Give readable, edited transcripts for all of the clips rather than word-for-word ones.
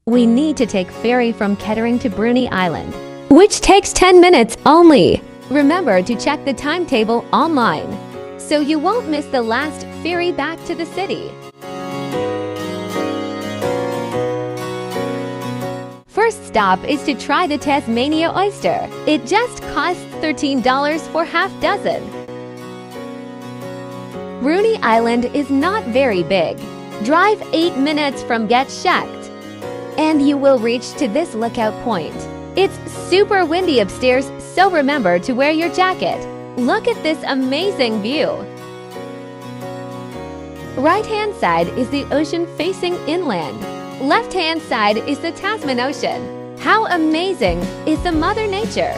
We need to take ferry from Kettering to Bruny Island, which takes 10 minutes only. Remember to check the timetable online, so you won't miss the last ferry back to the city. First stop is to try the Tasmania oyster. It just costs $13 for half dozen. Bruny Island is not very big. Drive 8 minutes from Shucked, and you will reach to this lookout point. It's super windy upstairs, so remember to wear your jacket. Look at this amazing view. Right-hand side is the ocean facing inland. Left-hand side is the Tasman Ocean. How amazing is the Mother Nature?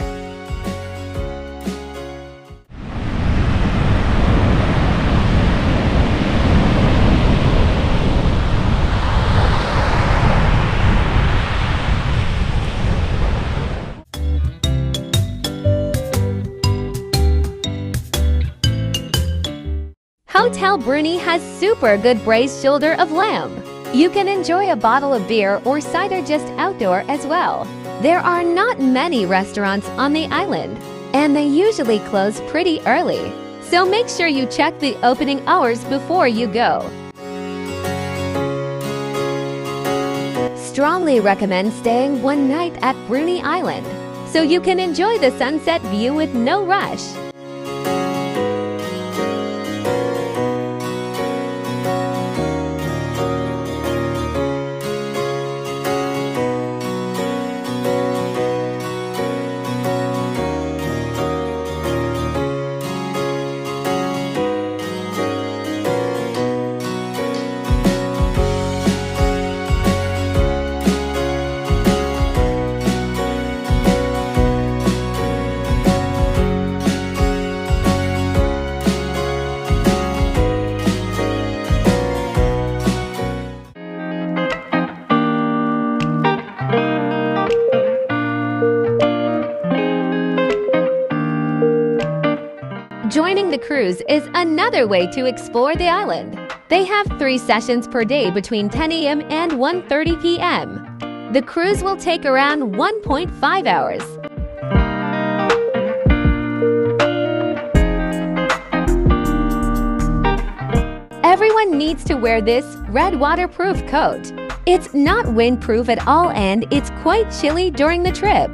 Hotel Bruny has super good braised shoulder of lamb. You can enjoy a bottle of beer or cider just outdoor as well. There are not many restaurants on the island, and they usually close pretty early, so make sure you check the opening hours before you go. Strongly recommend staying one night at Bruny Island, so you can enjoy the sunset view with no rush. Joining the cruise is another way to explore the island. They have 3 sessions per day between 10 a.m. and 1:30 p.m. The cruise will take around 1.5 hours. Everyone needs to wear this red waterproof coat. It's not windproof at all, and it's quite chilly during the trip.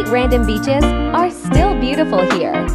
random beaches are still beautiful here.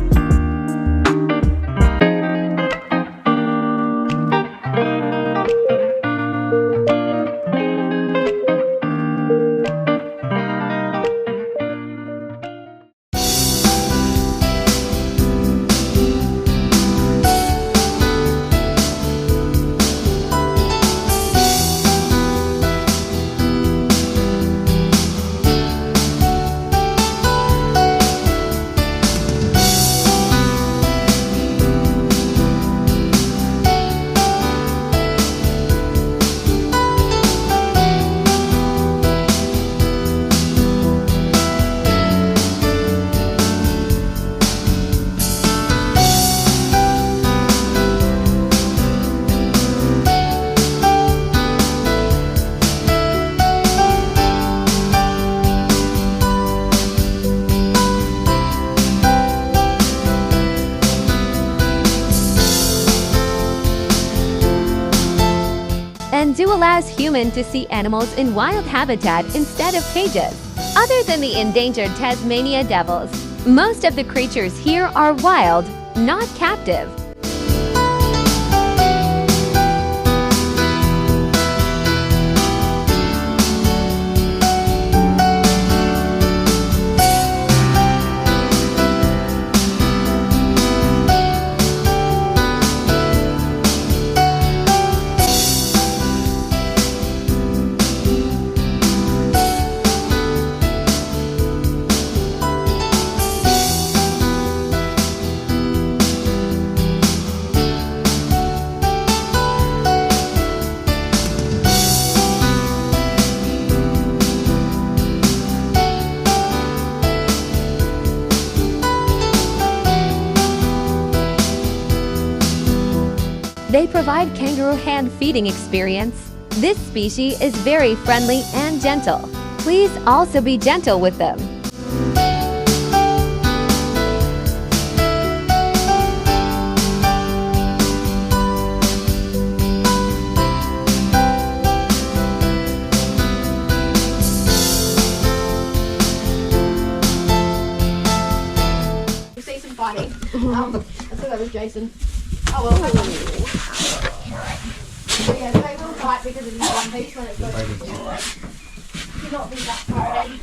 Unzoo allows humans to see animals in wild habitat instead of cages. Other than the endangered Tasmania Devils, most of the creatures here are wild, not captive. They provide kangaroo hand feeding experience. This species is very friendly and gentle. Please also be gentle with them. You see some fighting. I thought that was Jason. Oh well, hold on. So yeah, they will fight because of this one piece when it goes to not be that far ahead.